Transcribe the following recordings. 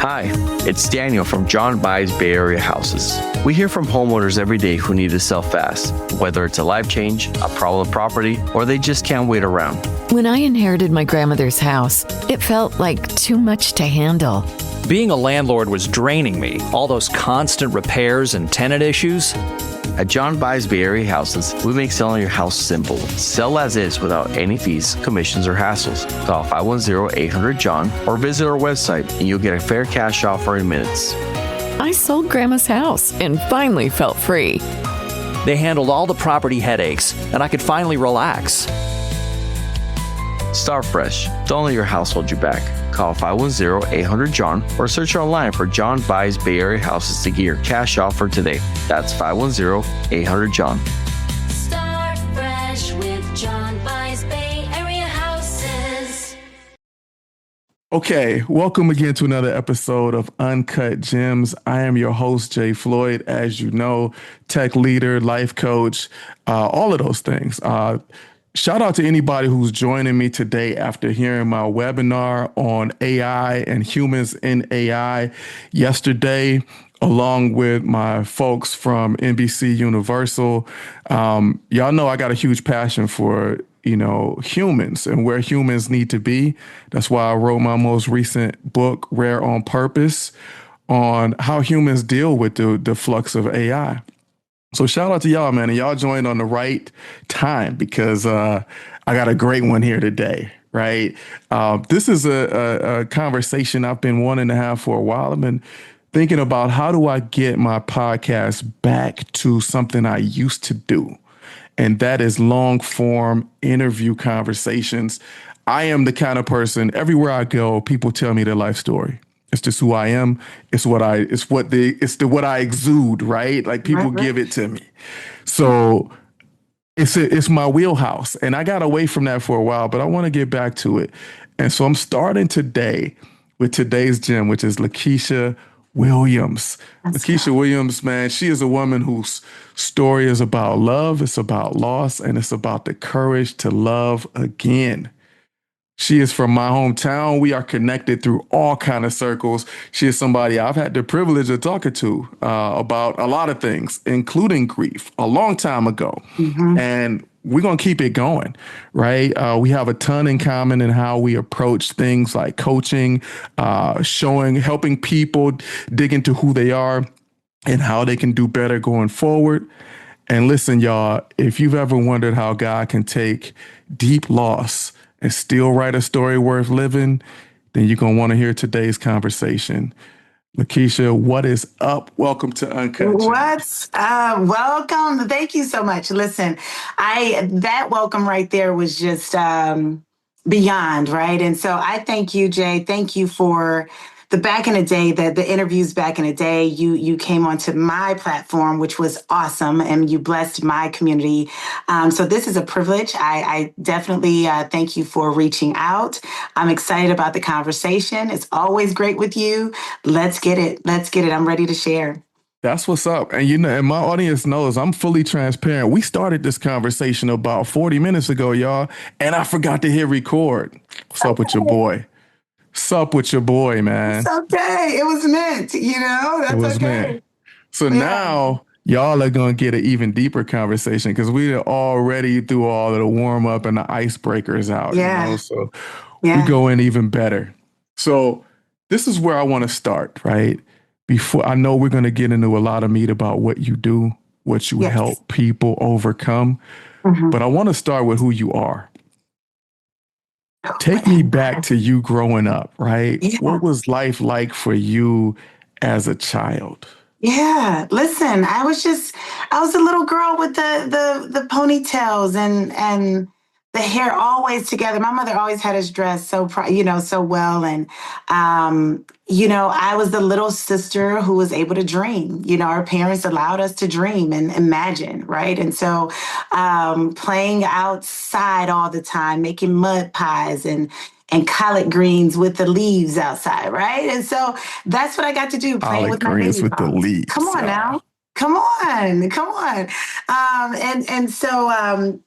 Hi, it's Daniel from John Buys Bay Area Houses. We hear from homeowners every day who need to sell fast, whether it's a life change, a problem property, or they just can't wait around. When I inherited my grandmother's house, it felt like too much to handle. Being a landlord was draining me, all those constant repairs and tenant issues. At John Buys Bay Area Houses, we make selling your house simple. Sell as is without any fees, commissions, or hassles. Call 510-800-JOHN or visit our website and you'll get a fair cash offer in minutes. I sold Grandma's house and finally felt free. They handled all the property headaches, and I could finally relax. Start fresh. Don't let your house hold you back. Call 510-800-JOHN or search online for John Buys Bay Area Houses to get your cash offer today. That's 510-800-JOHN. Start fresh with John Buys Bay Area Houses. Okay, welcome again to another episode of Uncut Gems. I am your host, Jay Floyd, as you know, tech leader, life coach, all of those things. Shout out to anybody who's joining me today after hearing my webinar on AI and humans in AI yesterday, along with my folks from NBC Universal. Y'all know I got a huge passion for, humans and where humans need to be. That's why I wrote my most recent book, Rare on Purpose, on how humans deal with the flux of AI. So shout out to y'all, man. And y'all joined on the right time because I got a great one here today, right? This is a conversation I've been wanting to have for a while. I've been thinking about how do I get my podcast back to something I used to do? And that is long form interview conversations. I am the kind of person, everywhere I go, people tell me their life story. It's just who I am. It's what I exude, right? Like people give it to me. So it's my wheelhouse. And I got away from that for a while, but I want to get back to it. And so I'm starting today with today's gem, which is LaKisha Williams. LaKisha Williams, man, she is a woman whose story is about love, it's about loss, and it's about the courage to love again. She is from my hometown. We are connected through all kind of circles. She is somebody I've had the privilege of talking to about a lot of things, including grief, a long time ago. Mm-hmm. And we're going to keep it going, right? We have a ton in common in how we approach things like coaching, helping people dig into who they are and how they can do better going forward. And listen, y'all, if you've ever wondered how God can take deep loss and still write a story worth living, then you're going to want to hear today's conversation. LaKisha, what is up? Welcome to Uncut Gems. What's up? Welcome. Thank you so much. Listen, that welcome right there was just beyond, right? And so I thank you, Jay. Thank you for the back in the day, the interviews back in the day. You came onto my platform, which was awesome, and you blessed my community. So this is a privilege. I definitely thank you for reaching out. I'm excited about the conversation. It's always great with you. Let's get it. I'm ready to share. That's what's up. And and my audience knows I'm fully transparent. We started this conversation about 40 minutes ago, y'all, and I forgot to hit record. What's up with your boy? Sup with your boy, man. It's okay. It was meant, That's it was okay. Meant. So now y'all are going to get an even deeper conversation because we are already through all of the warm up and the icebreakers out. Yeah. So we go in even better. So this is where I want to start, right? Before I know we're going to get into a lot of meat about what you do, what you help people overcome. Mm-hmm. But I want to start with who you are. Take me back to you growing up, right? Yeah. What was life like for you as a child? Yeah, listen, I was a little girl with the ponytails and the hair always together. My mother always had us dressed so well. And, I was the little sister who was able to dream. Our parents allowed us to dream and imagine, right? And so playing outside all the time, making mud pies and collard greens with the leaves outside, right? And so that's what I got to do, playing with my baby with the leaves. Come on now. Come on.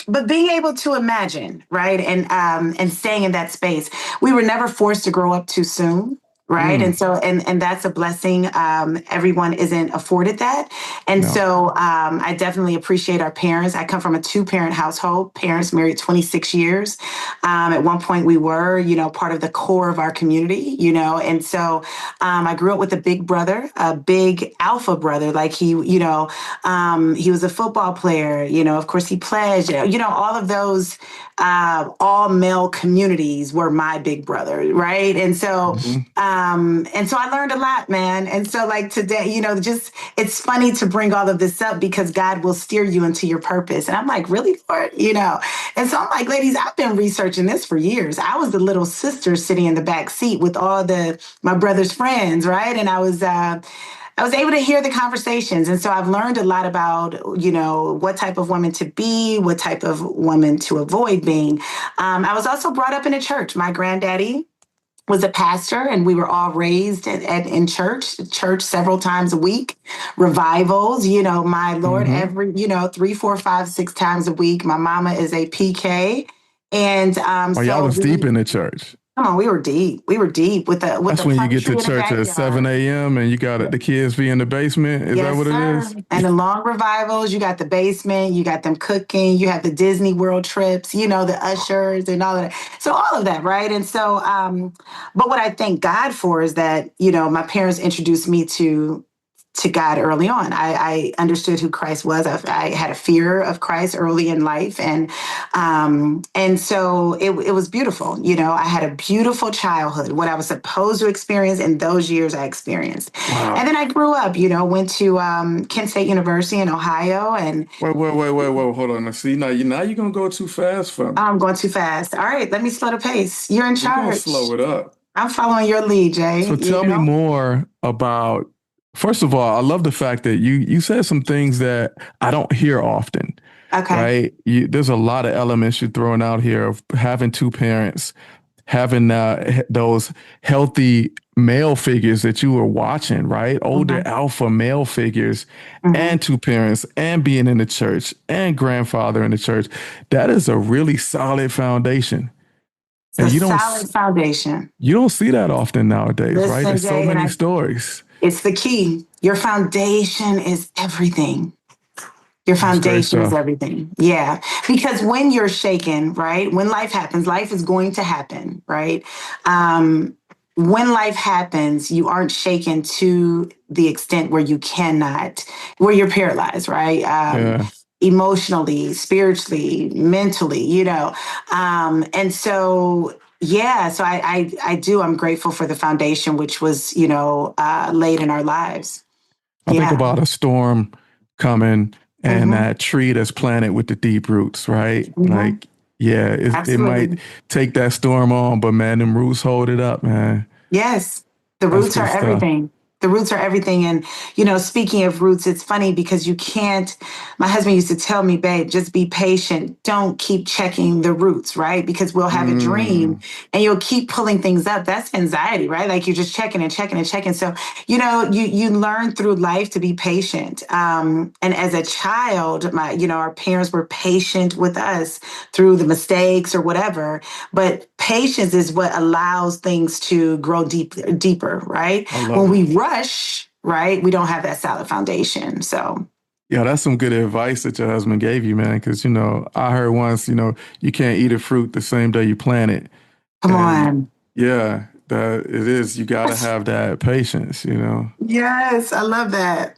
But being able to imagine, right? And staying in that space. We were never forced to grow up too soon, Right. And so, and that's a blessing. Everyone isn't afforded that. And No. so, I definitely appreciate our parents. I come from a 2-parent household, parents married 26 years. At one point we were, part of the core of our community, and so, I grew up with a big brother, a big alpha brother. Like he was a football player, of course he pledged, all of those, all male communities were my big brother. Right. And so I learned a lot, man. And so like today, just it's funny to bring all of this up because God will steer you into your purpose. And I'm like, really, Lord? And so I'm like, ladies, I've been researching this for years. I was the little sister sitting in the back seat with all my brother's friends, right? And I was able to hear the conversations. And so I've learned a lot about, what type of woman to be, what type of woman to avoid being. I was also brought up in a church. My granddaddy was a pastor, and we were all raised in church several times a week, revivals, my Lord, every, 3, 4, 5, 6 times a week. My mama is a PK. And y'all was deep in the church. Come on, we were deep. We were deep with the. That's when you get to church at 7 a.m. and you got the kids be in the basement. Is that what it is? And the long revivals, you got the basement, you got them cooking, you have the Disney World trips, the ushers and all of that. So all of that, right? And so, but what I thank God for is that, my parents introduced me to God early on. I understood who Christ was. I had a fear of Christ early in life. And so it was beautiful. I had a beautiful childhood. What I was supposed to experience in those years, I experienced. Wow. And then I grew up, went to Kent State University in Ohio. And wait, hold on. See, now you're going to go too fast for me. I'm going too fast. All right, let me slow the pace. You're in charge. Slow it up. I'm following your lead, Jay. So tell me more about. First of all, I love the fact that you said some things that I don't hear often. Okay. Right? There's a lot of elements you're throwing out here of having 2 parents, having those healthy male figures that you were watching, right? Older alpha male figures and 2 parents and being in the church and grandfather in the church. That is a really solid foundation. It's a solid foundation. You don't see that often nowadays, right? There's so many stories. It's the key. Your foundation is everything. Your foundation is everything. Yeah. Because when you're shaken, right? When life happens, life is going to happen, right? When life happens, you aren't shaken to the extent where where you're paralyzed, right? Emotionally, spiritually, mentally, and so so I'm grateful for the foundation, which was, laid in our lives. I think about a storm coming and that tree that's planted with the deep roots, right? Like, it might take that storm on, but man, them roots hold it up, man. Yes. The roots are everything. The roots are everything. And, speaking of roots, it's funny because my husband used to tell me, babe, just be patient. Don't keep checking the roots, right? Because we'll have a dream and you'll keep pulling things up. That's anxiety, right? Like you're just checking and checking and checking. So, you learn through life to be patient. And as a child, our parents were patient with us through the mistakes or whatever. But patience is what allows things to grow deeper, right? When we rush, right, we don't have that solid foundation. So yeah, that's some good advice that your husband gave you, man. Because, I heard once, you can't eat a fruit the same day you plant it. Come on. Yeah, it is. You got to have that patience, Yes, I love that.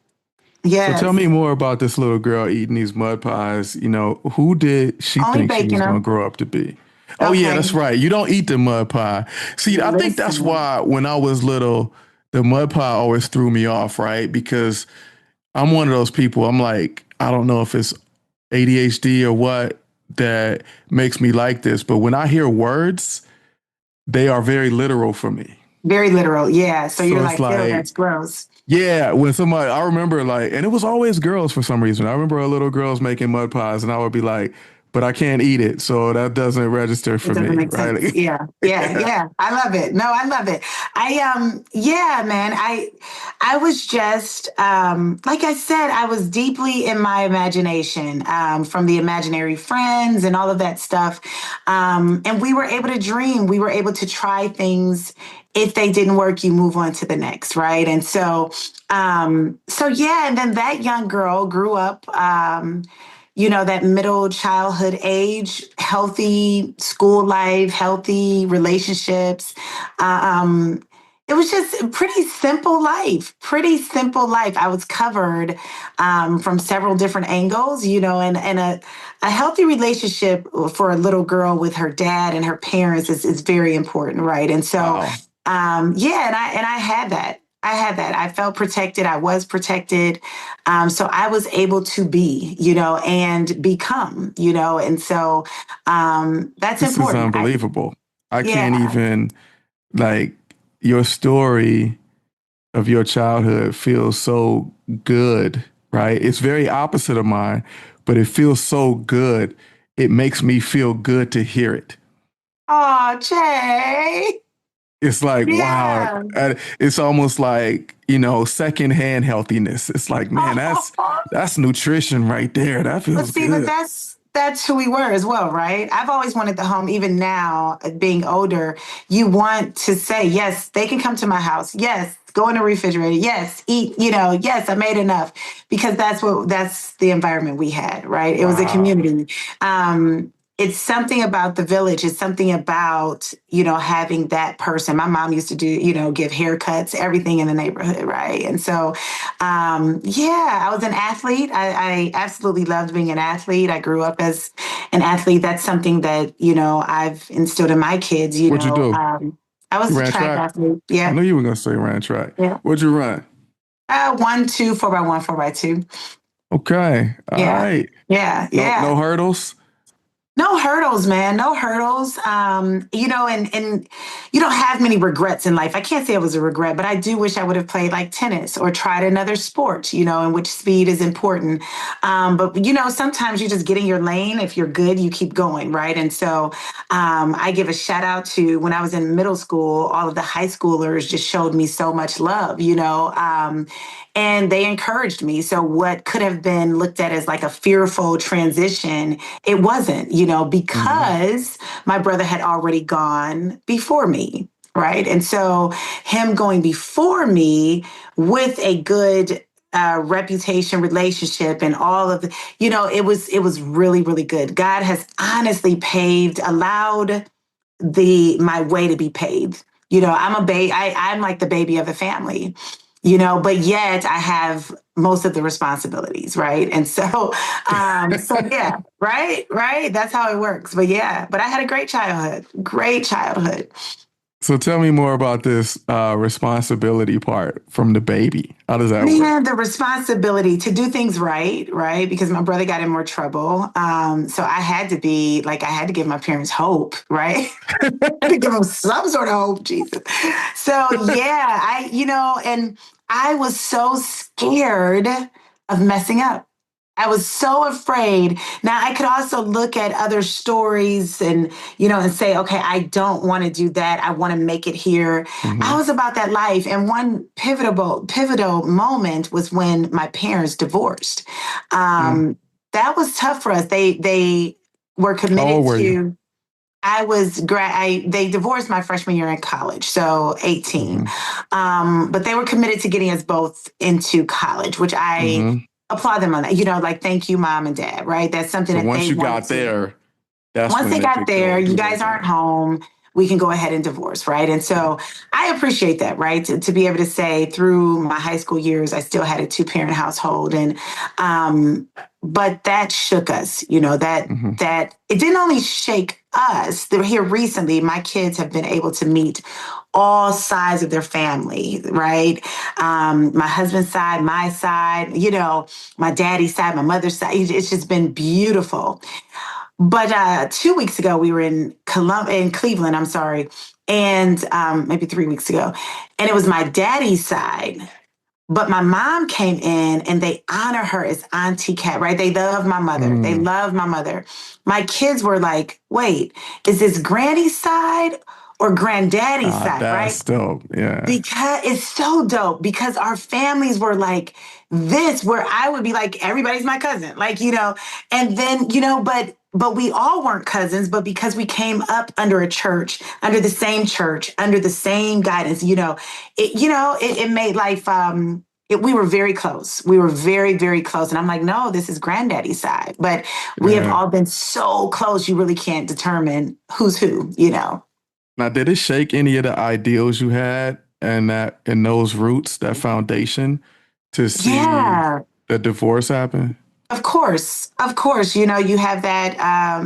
Yes. So tell me more about this little girl eating these mud pies. Who did she think she was going to grow up to be? Oh, yeah, that's right. You don't eat the mud pie. See, I think that's why when I was little, the mud pie always threw me off, right? Because I'm one of those people, I'm like, I don't know if it's ADHD or what that makes me like this, but when I hear words, they are very literal for me. Very literal, yeah. So you're like, ew, that's gross. Yeah, when somebody, I remember and it was always girls for some reason. I remember little girls making mud pies and I would be like, but I can't eat it, so that doesn't register It for doesn't me, make sense. right? Yeah, yeah, yeah. I love it. No, I love it. Yeah, man. I was just like I said, I was deeply in my imagination, from the imaginary friends and all of that stuff. And we were able to dream. We were able to try things. If they didn't work, you move on to the next, right? And so yeah. And then that young girl grew up. That middle childhood age, healthy school life, healthy relationships. Um, it was just a pretty simple life, pretty simple life. I was covered from several different angles, and a healthy relationship for a little girl with her dad and her parents is very important, right? And so, Wow. yeah, and I had that. I had that. I felt protected. I was protected. So I was able to be, and become, and so that's This is important. unbelievable. I can't Yeah. even, like, your story of your childhood feels so good, right? It's very opposite of mine, but it feels so good. It makes me feel good to hear it. Oh, Jay. It's like, wow. Yeah. It's almost like, secondhand healthiness. It's like, man, that's nutrition right there. That But feels see, but good. that's who we were as well, right? I've always wanted the home, even now, being older, you want to say, yes, they can come to my house. Yes, go in the refrigerator. Yes, eat, yes, I made enough. Because that's the environment we had, right? It was a Wow. community. It's something about the village. It's something about, having that person. My mom used to do, give haircuts, everything in the neighborhood, right? And so, yeah, I was an athlete. I absolutely loved being an athlete. I grew up as an athlete. That's something that, I've instilled in my kids, What'd you do? I was You a ran track track? athlete. I Yeah. knew you were going to say ran track. Yeah. What'd you run? 1, 2, 4x1, 4x2. Okay. All Yeah. right. Yeah. No, Yeah. no hurdles. No hurdles, man. No hurdles. And you don't have many regrets in life. I can't say it was a regret, but I do wish I would have played like tennis or tried another sport, in which speed is important. But sometimes you just get in your lane. If you're good, you keep going, right? And so I give a shout out to when I was in middle school, all of the high schoolers just showed me so much love, and they encouraged me. So what could have been looked at as like a fearful transition, it wasn't, because my brother had already gone before me. Right. And so him going before me with a good reputation, relationship, and all of the, it was really, really good. God has honestly allowed my way to be paved. I'm like the baby of the family, but yet I have most of the responsibilities, right? And so yeah, right. That's how it works. But yeah, but I had a great childhood. So tell me more about this responsibility part from the baby. How does that work? Man, the responsibility to do things right? Because my brother got in more trouble. So I had to give my parents hope, right? I had to give them some sort of hope, Jesus. So yeah, and I was so scared of messing up. I was so afraid. Now I could also look at other stories and say, okay, I don't want to do that. I want to make it here. I was about that life. And one pivotal moment was when my parents divorced. That was tough for us. They were How old committed were you? to. They divorced my freshman year in college, so 18. hmm But they were committed to getting us both into college, which I hmm applaud them on that. Like, thank you, mom and dad, right? That's something So that once they you wanted got to. there, that's Once when they they got could there, go you do their guys aren't thing. home. We can go ahead and divorce, right? And so I appreciate that, right? To be able to say through my high school years, I still had a 2-parent household, and but that shook us, hmm that it didn't only shake us. They're here recently. My kids have been able to meet all sides of their family, right? My husband's side, my side, my daddy's side, my mother's side. It's just been beautiful. But 2 weeks ago, we were in Cleveland, I'm sorry, and maybe 3 weeks ago, and it was my daddy's side. But my mom came in and they honor her as Auntie Cat, right? They love my mother. They love my mother. My kids were like, wait, is this Granny's side or Granddaddy's side, right? That's dope. Yeah. Because it's so dope because our families were like this, where I would be like, everybody's my cousin, like, and then, but we all weren't cousins, but because we came up under a church, under the same guidance, it made life, we were very close. We were very, very close. And I'm like, no, this is Granddaddy's side. But we have all been so close, you really can't determine who's who, Now, did it shake any of the ideals you had and those roots, that foundation, to see the divorce happen? Of course. You have that,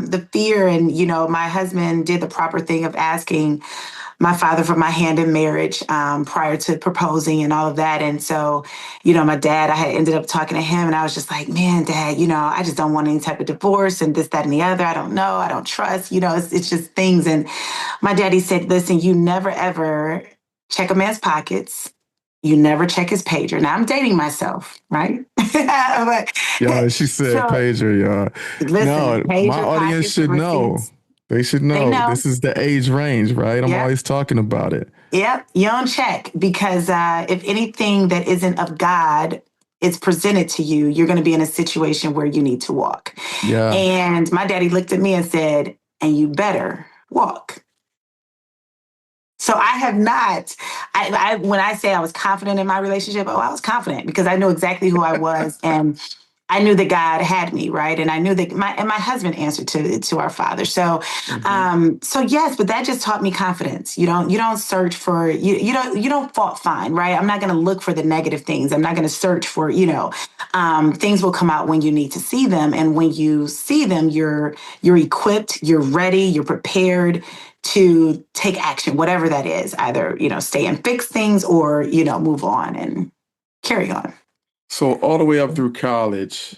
the fear. And, my husband did the proper thing of asking my father for my hand in marriage prior to proposing and all of that. And so, my dad, I had ended up talking to him and I was just like, man, Dad, I just don't want any type of divorce and this, that, and the other. I don't know. I don't trust, it's just things. And my daddy said, listen, you never, ever check a man's pockets. You never check his pager. Now I'm dating myself, right? But, yeah, she said pager, y'all. Listen, no, pager, my audience should know. They should know. This is the age range, right? I'm always talking about it. Yep, you don't check because if anything that isn't of God is presented to you, you're going to be in a situation where you need to walk. Yeah. And my daddy looked at me and said, and you better walk. So I have not, when I say I was confident in my relationship, I was confident because I knew exactly who I was and I knew that God had me, right? And I knew that my husband answered to our Father. So, so yes, but that just taught me confidence. You don't search for, you don't fault find, right? I'm not going to look for the negative things. I'm not going to search for, things will come out when you need to see them. And when you see them, you're equipped, you're ready, you're prepared to take action, whatever that is, either, stay and fix things or, move on and carry on. So all the way up through college,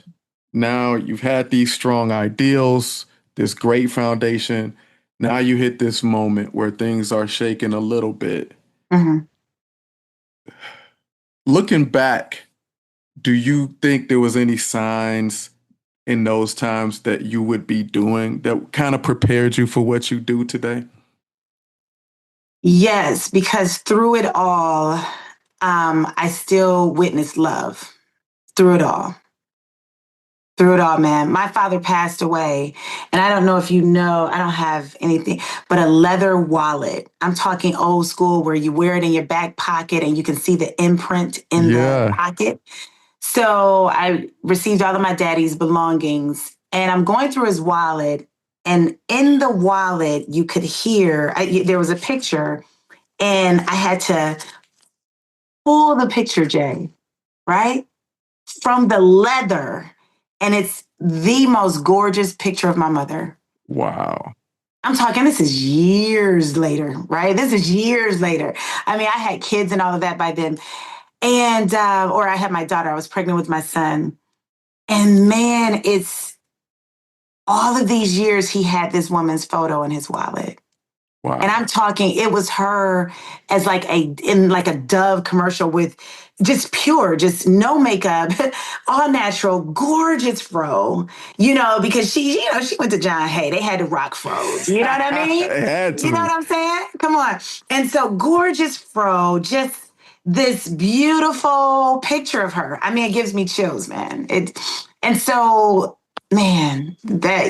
now you've had these strong ideals, this great foundation. Now you hit this moment where things are shaking a little bit. Mm-hmm. Looking back, do you think there was any signs in those times that you would be doing that kind of prepared you for what you do today? Yes, because through it all, I still witnessed love. Through it all. Through it all, man. My father passed away, and I don't know if you know, I don't have anything but a leather wallet. I'm talking old school where you wear it in your back pocket and you can see the imprint in the pocket. So I received all of my daddy's belongings, and I'm going through his wallet, and in the wallet, you could hear, there was a picture, and I had to pull the picture, Jay, right? From the leather. And it's the most gorgeous picture of my mother. Wow. I'm talking, this is years later, right? This is years later. I mean, I had kids and all of that by then. And, or I had my daughter, I was pregnant with my son. And man, it's all of these years he had this woman's photo in his wallet. Wow. And I'm talking, it was her as in a Dove commercial with just pure, just no makeup, all natural, gorgeous fro, because she went to John Hay. They had to rock fros. You know what I mean? They had to. You know what I'm saying? Come on. And so gorgeous fro, just this beautiful picture of her. I mean, it gives me chills, man. And so, man, that,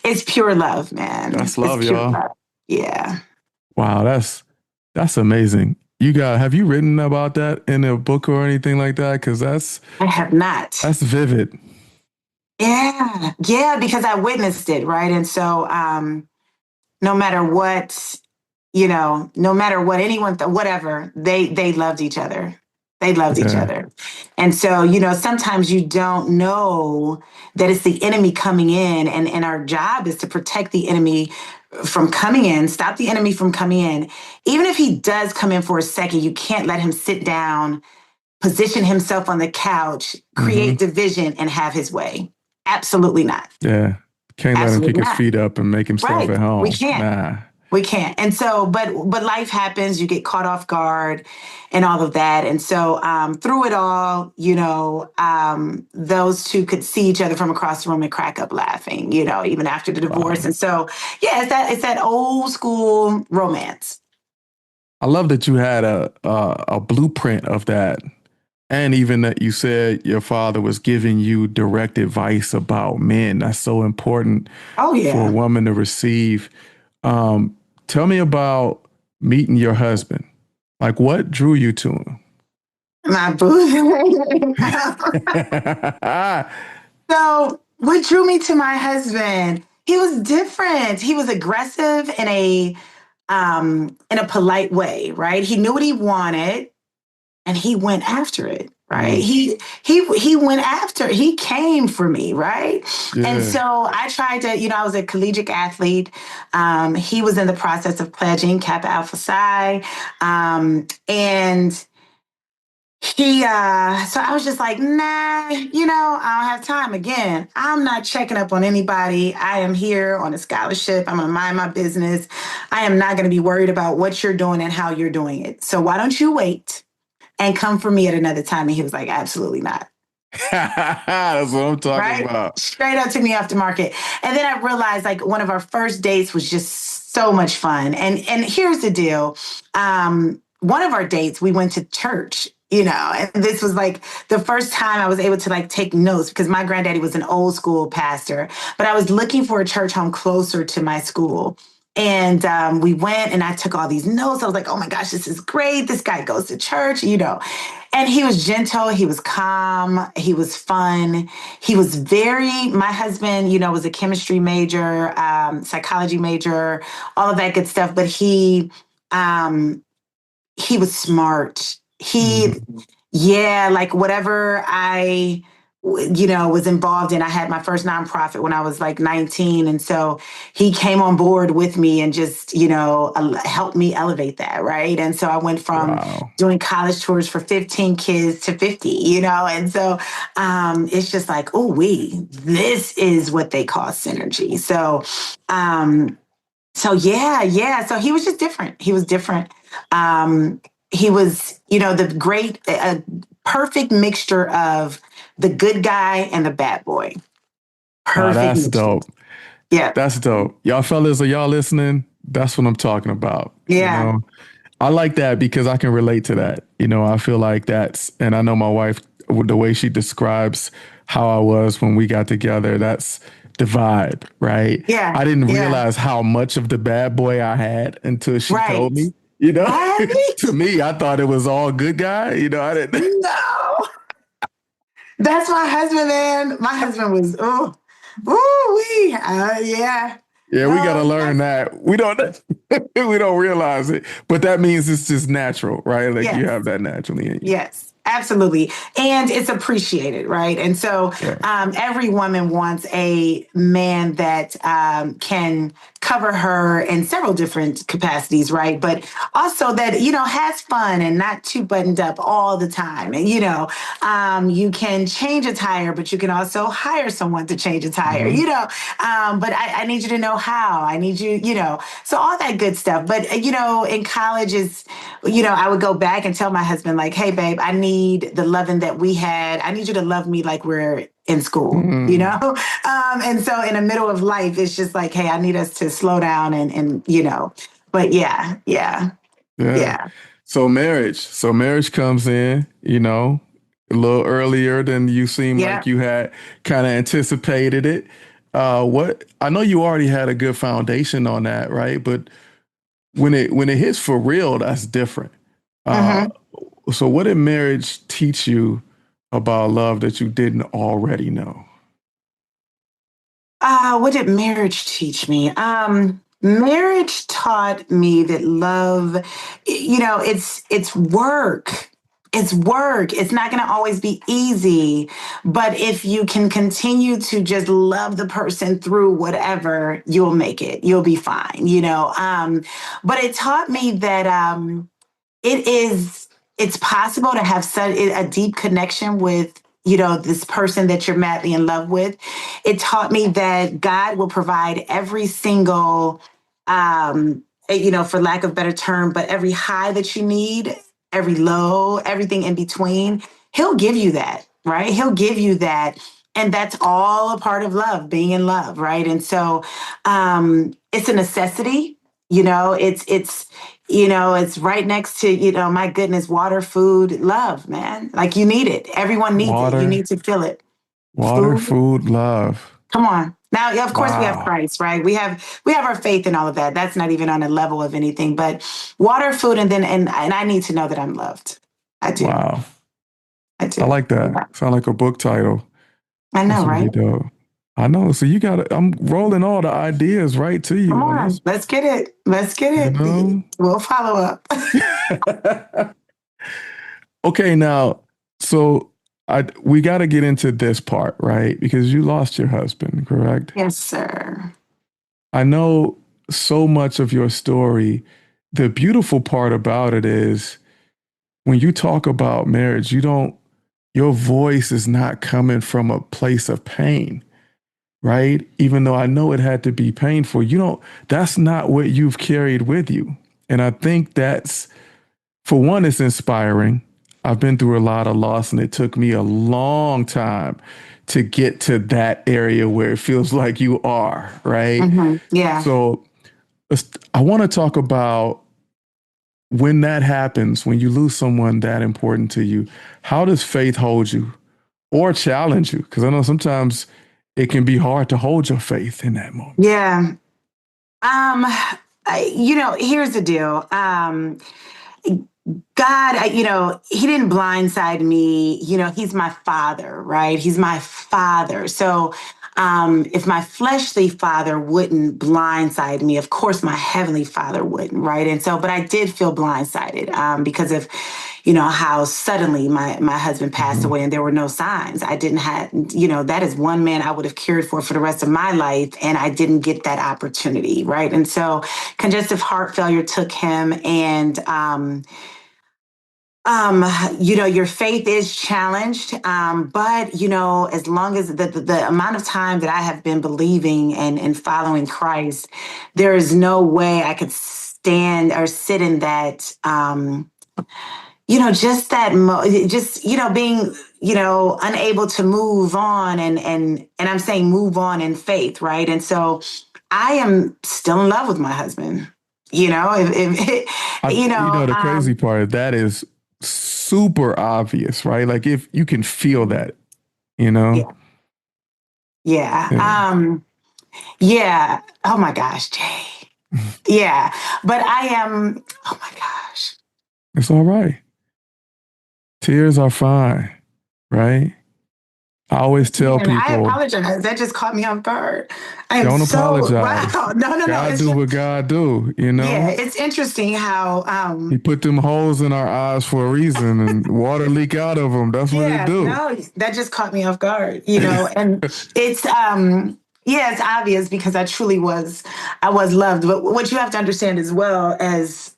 it's pure love, man. That's love, y'all. Love. Yeah. Wow, that's amazing. Have you written about that in a book or anything like that? Because I have not. That's vivid. Yeah, because I witnessed it, right? And so, no matter what, no matter what anyone, whatever, they loved each other. They loved each other. And so, sometimes you don't know that it's the enemy coming in, and our job is to protect the enemy from coming in, stop the enemy from coming in. Even if he does come in for a second, you can't let him sit down, position himself on the couch, create division, and have his way. Absolutely not. Yeah. Can't let him kick his feet up and make himself at home. We can't. Nah. We can't. And so, but life happens. You get caught off guard and all of that. And so through it all, those two could see each other from across the room and crack up laughing, even after the divorce. Wow. And so, yeah, it's that old school romance. I love that you had a blueprint of that. And even that you said your father was giving you direct advice about men. That's so important Oh, for a yeah. woman to receive. Tell me about meeting your husband. Like, what drew you to him? My boo. So, what drew me to my husband? He was different. He was aggressive in a polite way, right? He knew what he wanted and he went after it, right? Mm, He went after. He came for me, right? And yeah. so I tried to, I was a collegiate athlete. He was in the process of pledging Kappa Alpha Psi, and so I was just like, nah, I don't have time. Again, I'm not checking up on anybody. I am here on a scholarship. I'm going to mind my business. I am not going to be worried about what you're doing and how you're doing it. So why don't you wait and come for me at another time? And he was like, absolutely not. That's what I'm talking Right? about. Straight up took me off the market. And then I realized like one of our first dates was just so much fun. And here's the deal. One of our dates, we went to church, and this was like the first time I was able to like take notes because my granddaddy was an old school pastor, but I was looking for a church home closer to my school. And we went and I took all these notes. I was like, oh my gosh, this is great. This guy goes to church, And he was gentle. He was calm. He was fun. He was my husband, was a chemistry major, psychology major, all of that good stuff. But he was smart. Like whatever I was involved in. I had my first nonprofit when I was like 19. And so he came on board with me and just, helped me elevate that. Right. And so I went from Wow. doing college tours for 15 kids to 50, and so it's just like, oh, this is what they call synergy. So yeah. So he was just different. He was different. He was, the great, perfect mixture of the good guy and the bad boy. Oh, Perfect that's mixture. dope. Yeah. That's dope. Y'all fellas, are y'all listening? That's what I'm talking about. Yeah. I like that because I can relate to that. I feel like and I know my wife, the way she describes how I was when we got together, that's the vibe, right? Yeah. I didn't Yeah. realize how much of the bad boy I had until she Right. told me, Right. To me, I thought it was all good guy. I didn't. No. That's my husband, man. My husband was, yeah. Yeah, we got to No, learn that. We don't we don't realize it, but that means it's just natural, right? Like you yes. have that naturally in you. Yes, absolutely. And it's appreciated, right? And so every woman wants a man that can cover her in several different capacities, right? But also that, has fun and not too buttoned up all the time. And, you can change a tire, but you can also hire someone to change a tire, but I need you to know how. I need you, so all that good stuff. But, in college I would go back and tell my husband, like, hey, babe, I need the loving that we had. I need you to love me like we're in school, And so in the middle of life, it's just like, hey, I need us to slow down and but yeah. So marriage comes in, a little earlier than you seem like you had kind of anticipated it. I know you already had a good foundation on that, right? But when it hits for real, that's different. So what did marriage teach you about love that you didn't already know? What did marriage teach me? Marriage taught me that love, it's work. It's work. It's not going to always be easy. But if you can continue to just love the person through whatever, you'll make it. You'll be fine, But it taught me that it's possible to have such a deep connection with this person that you're madly in love with. It taught me that God will provide every single for lack of a better term, but every high that you need, every low, everything in between, he'll give you that, right? He'll give you that. And that's all a part of love, being in love, right? And so it's a necessity, it's right next to, my goodness, water, food, love, man. Like you need it. Everyone needs it. You Water, need to feel it. water, Food. food, love. Come on. Now, yeah, of course, we have Wow. Christ, right? We have our faith and all of that. That's not even on a level of anything, but water, food, and I need to know that I'm loved. I do. Wow. I do. I like that. Yeah. Sound like a book title. I know, That's really right? dope. I know. So I'm rolling all the ideas right to you. Come And on. Let's get it. Let's get you it. know? We'll follow up. Okay, now, so we got to get into this part, right? Because you lost your husband, correct? Yes, sir. I know so much of your story. The beautiful part about it is when you talk about marriage, your voice is not coming from a place of pain, right? Even though I know it had to be painful, that's not what you've carried with you. And I think for one, it's inspiring. I've been through a lot of loss and it took me a long time to get to that area where it feels like you are, right? Mm-hmm. Yeah. So I want to talk about when that happens, when you lose someone that important to you, how does faith hold you or challenge you? Because I know sometimes it can be hard to hold your faith in that moment. Yeah. Here's the deal. God, he didn't blindside me. He's my father, right? He's my father. So if my fleshly father wouldn't blindside me, of course my heavenly father wouldn't, right? And so, but I did feel blindsided because of, how suddenly my husband passed away and there were no signs. I didn't have, that is one man I would have cared for the rest of my life. And I didn't get that opportunity, right? And so congestive heart failure took him and, your faith is challenged. But, as long as the amount of time that I have been believing and following Christ, there is no way I could stand or sit in that, just that, being, unable to move on and I'm saying move on in faith. Right. And so I am still in love with my husband, The crazy part of that is super obvious, right? Like if you can feel that, Yeah. Yeah. Oh my gosh, Jay. Yeah. But I am, oh my gosh. It's all right. Tears are fine, right? I always tell people. I apologize. That just caught me off guard. Don't apologize. Wow. No. God do what God do, Yeah, it's interesting how He put them holes in our eyes for a reason and water leak out of them. That's what it do. No, that just caught me off guard, and it's it's obvious because I was loved. But what you have to understand as well as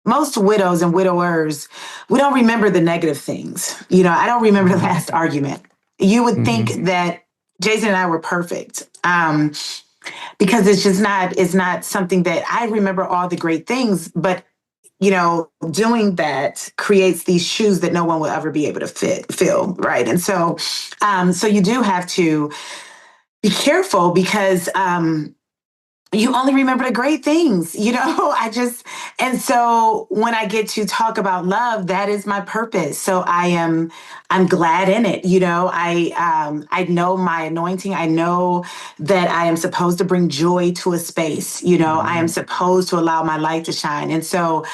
most widows and widowers, we don't remember the negative things. I don't remember the last argument. You would think that Jason and I were perfect. Because it's not something that I remember all the great things, but doing that creates these shoes that no one will ever be able to fill, right? And so you do have to be careful because you only remember the great things, and so when I get to talk about love, that is my purpose. So I'm glad in it. I know my anointing. I know that I am supposed to bring joy to a space. I am supposed to allow my light to shine. And so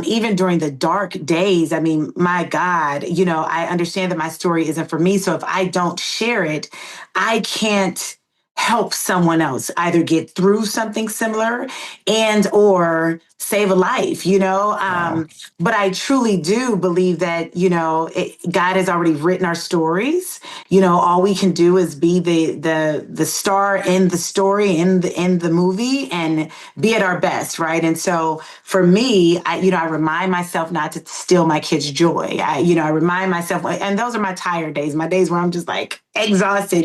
even during the dark days, I mean, my God, I understand that my story isn't for me. So if I don't share it, I can't help someone else either get through something similar and or save a life, but I truly do believe that, God has already written our stories. All we can do is be the star in the story, in the movie and be at our best. Right. And so for me, I remind myself not to steal my kids' joy. I remind myself, and those are my tired days, my days where I'm just like, exhausted,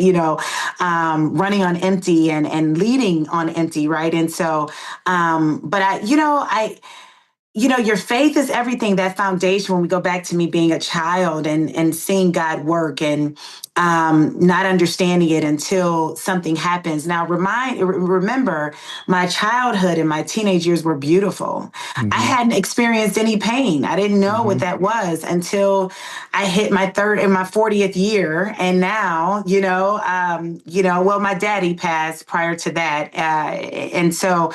running on empty and leading on empty, right? And so, but your faith is everything, that foundation. When we go back to me being a child and seeing God work and not understanding it until something happens. Now, remember, my childhood and my teenage years were beautiful. I hadn't experienced any pain. I didn't know what that was until I hit my 40th year. And now, well, my daddy passed prior to that. And so,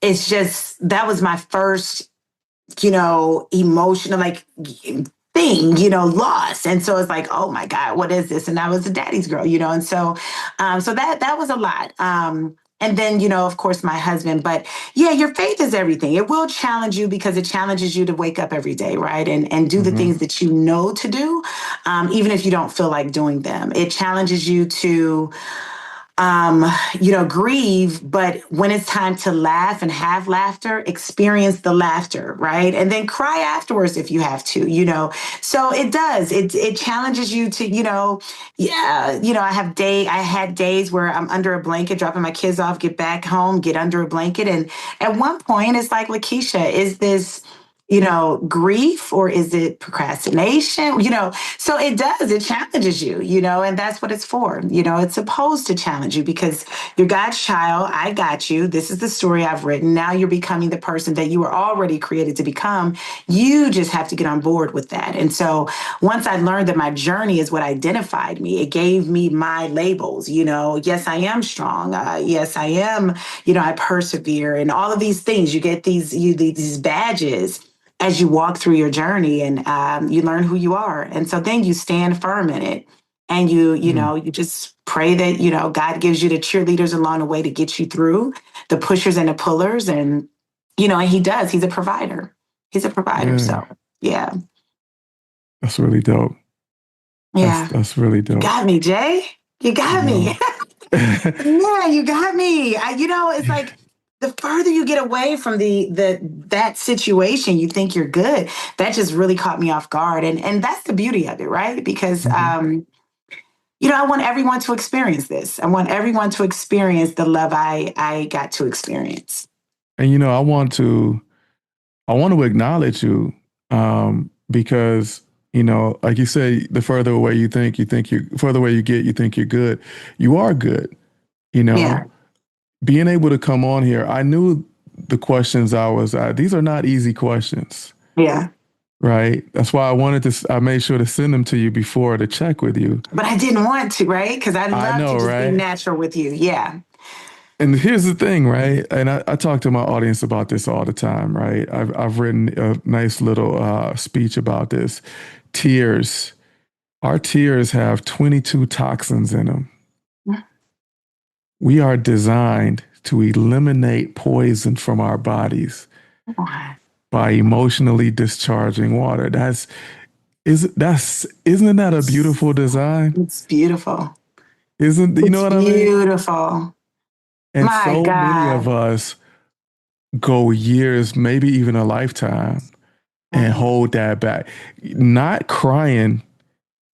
it's just, that was my first, emotional, like, thing, loss. And so it's like, oh my God, what is this? And I was a daddy's girl, and so, so that was a lot. And then, of course, my husband. But yeah, your faith is everything. It will challenge you because it challenges you to wake up every day, right? And do the things that you know to do, even if you don't feel like doing them. It challenges you to grieve, but when it's time to laugh and have laughter, experience the laughter, right? And then cry afterwards if you have to, So it does. It challenges you to, I had days where I'm under a blanket, dropping my kids off, get back home, get under a blanket. And at one point it's like, LaKisha, is this grief or is it procrastination? So it does, it challenges you, and that's what it's for. It's supposed to challenge you because you're God's child. I got you. This is the story I've written. Now you're becoming the person that you were already created to become. You just have to get on board with that. And so once I learned that my journey is what identified me, it gave me my labels, yes, I am strong. Yes, I am, I persevere and all of these things. You get these badges as you walk through your journey and you learn who you are. And so then you stand firm in it and you just pray that, God gives you the cheerleaders along the way to get you through the pushers and the pullers. And, and he does, he's a provider. He's a provider. Yeah. So yeah. That's really dope. Yeah. That's really dope. You got me, Jay. You got me. Yeah, you got me. It's like, the further you get away from that situation, you think you're good. That just really caught me off guard. And that's the beauty of it, right? Because, I want everyone to experience this. I want everyone to experience the love I got to experience. And, I want to acknowledge you because, like you say, the further away you think further away you get, you think you're good. You are good, Yeah. Being able to come on here, I knew the questions these are not easy questions. Yeah. Right. That's why I made sure to send them to you before to check with you. But I didn't want to, right? Because I love to just be natural with you. Yeah. And here's the thing, right? And I talk to my audience about this all the time, right? I've written a nice little speech about this. Tears. Our tears have 22 toxins in them. We are designed to eliminate poison from our bodies by emotionally discharging water. Isn't that a beautiful design? It's beautiful. You know what I mean? Beautiful. And My God. Many of us go years, maybe even a lifetime, and hold that back. Not crying.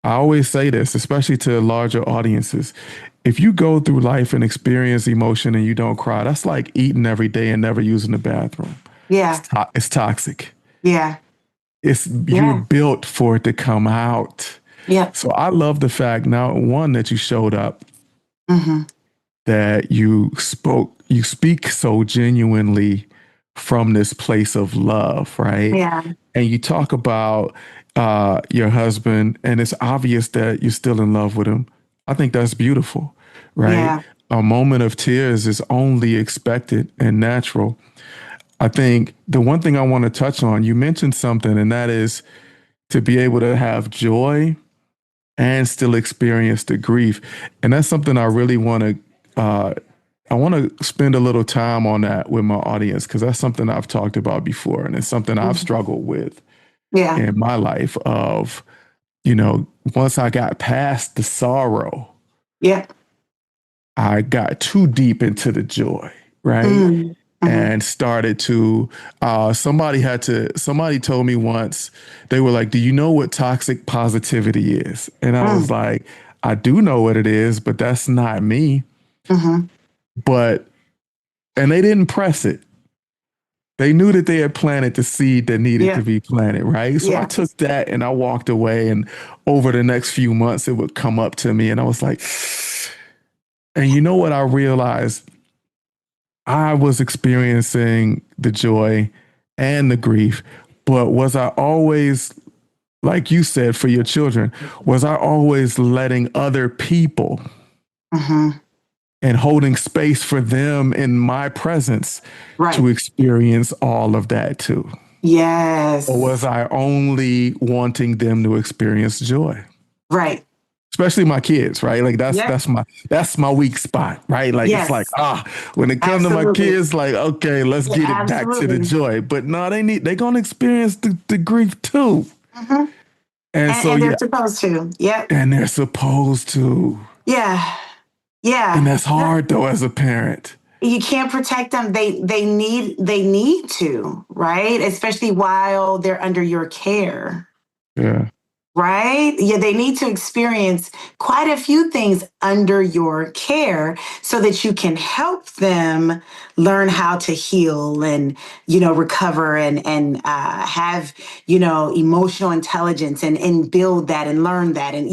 I always say this, especially to larger audiences. If you go through life and experience emotion and you don't cry, that's like eating every day and never using the bathroom. Yeah. It's toxic. Yeah. You're built for it to come out. Yeah. So I love the fact, now, one, that you showed up, that you speak so genuinely from this place of love, right? Yeah. And you talk about your husband, and it's obvious that you're still in love with him. I think that's beautiful, right? Yeah. A moment of tears is only expected and natural. I think the one thing I want to touch on, you mentioned something, and that is to be able to have joy and still experience the grief. And that's something I really want to, I want to spend a little time on that with my audience, because that's something I've talked about before. And it's something I've struggled with in my life of, once I got past the sorrow, I got too deep into the joy, right? and started to, somebody told me once, they were like, do you know what toxic positivity is? And I was like, I do know what it is, but that's not me. But, and they didn't press it. They knew that they had planted the seed that needed to be planted, right? So I took that and I walked away, and over the next few months, it would come up to me and I was like, and you know what I realized? I was experiencing the joy and the grief, but was I always, like you said, for your children, was I always letting other people and holding space for them in my presence to experience all of that too? Yes. Or was I only wanting them to experience joy? Right. Especially my kids, right? Like that's my weak spot, right? Like it's like, when it comes to my kids, like, okay, let's get it back to the joy. But no, they're gonna experience the grief too. And so they're supposed to. And they're supposed to. Yeah. And that's hard though as a parent. You can't protect them. They need to, right? Especially while they're under your care. Yeah. Right? Yeah, they need to experience quite a few things under your care so that you can help them learn how to heal and, recover and have, emotional intelligence and build that and learn that. And,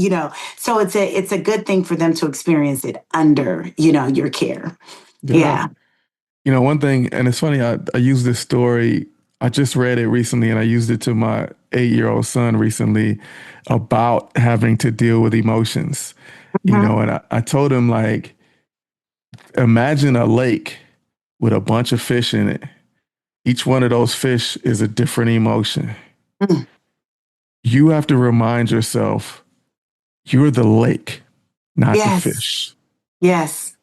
so it's a good thing for them to experience it under, your care. Yeah. One thing, and it's funny, I use this story. I just read it recently and I used it to my 8-year-old son recently about having to deal with emotions, and I told him, like, imagine a lake with a bunch of fish in it. Each one of those fish is a different emotion. You have to remind yourself you're the lake, not the fish. Yes.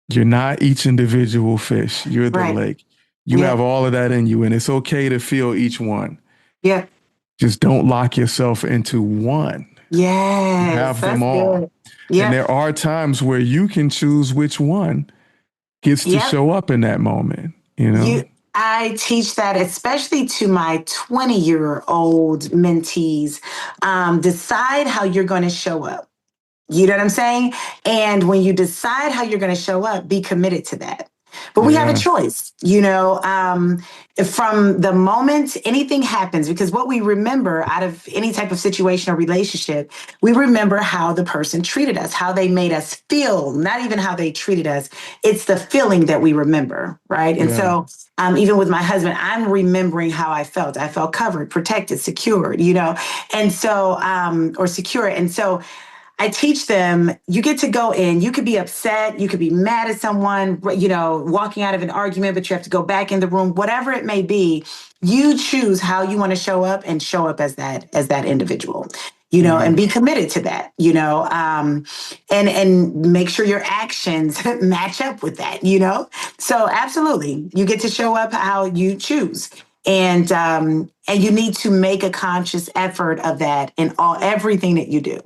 You're not each individual fish. You're the lake. You have all of that in you, and it's okay to feel each one. Yeah. Just don't lock yourself into one. Yes. You have them all. And there are times where you can choose which one gets to show up in that moment. I teach that especially to my 20-year-old mentees. Decide how you're going to show up. You know what I'm saying? And when you decide how you're going to show up, be committed to that. But we have a choice, from the moment anything happens, because what we remember out of any type of situation or relationship, we remember how the person treated us, how they made us feel, not even how they treated us. It's the feeling that we remember, right? And so even with my husband, I'm remembering how I felt. I felt covered, protected, secured, and so, or secure. And so I teach them, you get to go in, you could be upset, you could be mad at someone, walking out of an argument, but you have to go back in the room, whatever it may be, you choose how you want to show up and show up as that individual, and be committed to that, and make sure your actions match up with that, So absolutely, you get to show up how you choose. And you need to make a conscious effort of that in everything that you do.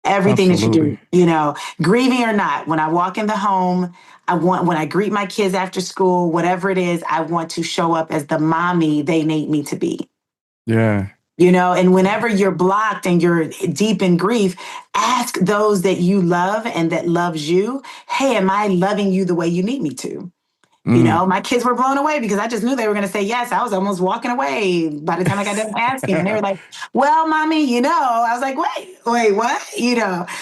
Everything Absolutely. that you do, grieving or not, when I walk in the home, when I greet my kids after school, whatever it is, I want to show up as the mommy they need me to be. Yeah. And whenever you're blocked and you're deep in grief, ask those that you love and that loves you, hey, am I loving you the way you need me to? My kids were blown away because I just knew they were going to say yes. I was almost walking away by the time I got done asking. And they were like, well, mommy, I was like, wait, what?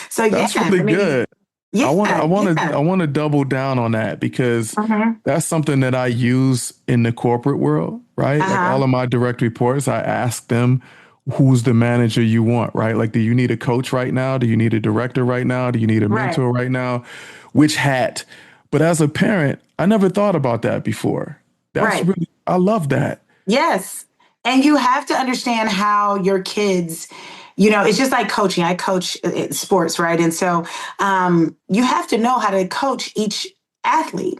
So that's really good. Yeah, I want to double down on that because that's something that I use in the corporate world, right? Like all of my direct reports, I ask them, who's the manager you want, right? Like, do you need a coach right now? Do you need a director right now? Do you need a mentor right now? Which hat? But as a parent, I never thought about that before. That's really, I love that. Yes. And you have to understand how your kids, it's just like coaching. I coach sports, right? And so you have to know how to coach each athlete.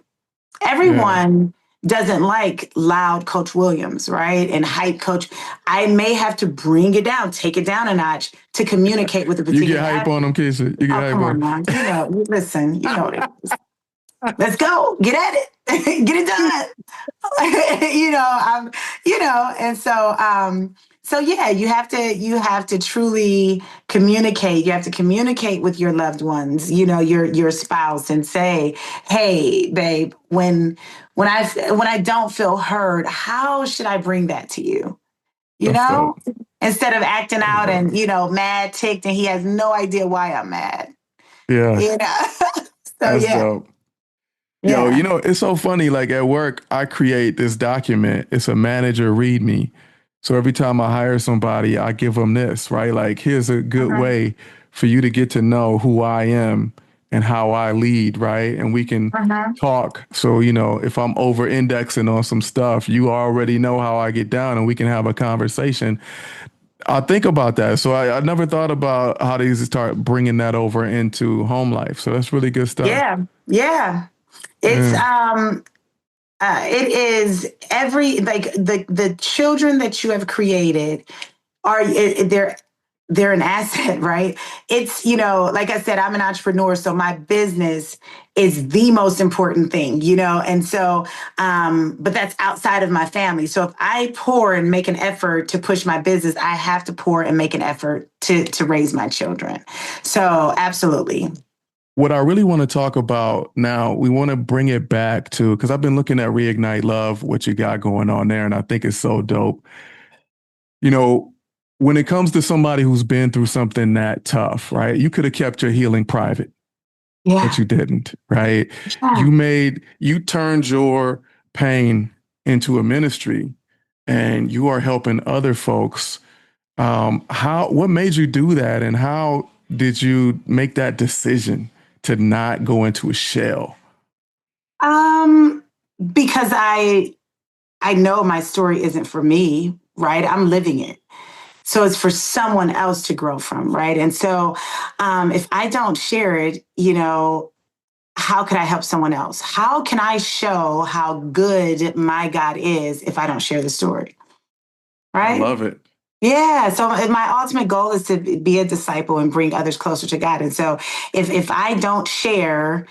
Everyone doesn't like loud Coach Williams, right? And hype coach. I may have to bring it down, take it down a notch to communicate with the particular You get hype athlete. on them, Keisha. You get hype come on on, man. Listen, what it is. Let's go. Get at it. Get it done. And so yeah, you have to truly communicate. You have to communicate with your loved ones, your spouse, and say, hey, babe, when I don't feel heard, how should I bring that to you? You That's know? dope. Instead of acting That's out dope. and, mad, ticked, and he has no idea why I'm mad. Yeah, You know? So that's yeah. dope. Yo, Yeah. it's so funny. Like at work, I create this document. It's a manager read me. So every time I hire somebody, I give them this, right? Like, here's a good Mhm. way for you to get to know who I am and how I lead, right? And we can Mhm. talk. So, if I'm over indexing on some stuff, you already know how I get down and we can have a conversation. I think about that. So I never thought about how to start bringing that over into home life. So that's really good stuff. Yeah. Yeah. It's Yeah. it is every like the children that you have created they're an asset, right? It's, like I said, I'm an entrepreneur, so my business is the most important thing, and so but that's outside of my family. So if I pour and make an effort to push my business, I have to pour and make an effort to raise my children. So absolutely. What I really want to talk about now, we want to bring it back to, because I've been looking at Reignite Love, what you got going on there, and I think it's so dope. You know, when it comes to somebody who's been through something that tough, right? You could have kept your healing private, but Yeah. you didn't, right? Yeah. You turned your pain into a ministry and you are helping other folks. What made you do that? And how did you make that decision to not go into a shell? Um, because I know my story isn't for me, right? I'm living it. So it's for someone else to grow from, right? And so if I don't share it, how could I help someone else? How can I show how good my God is if I don't share the story, I right? love it. Yeah. So my ultimate goal is to be a disciple and bring others closer to God. And so if I don't share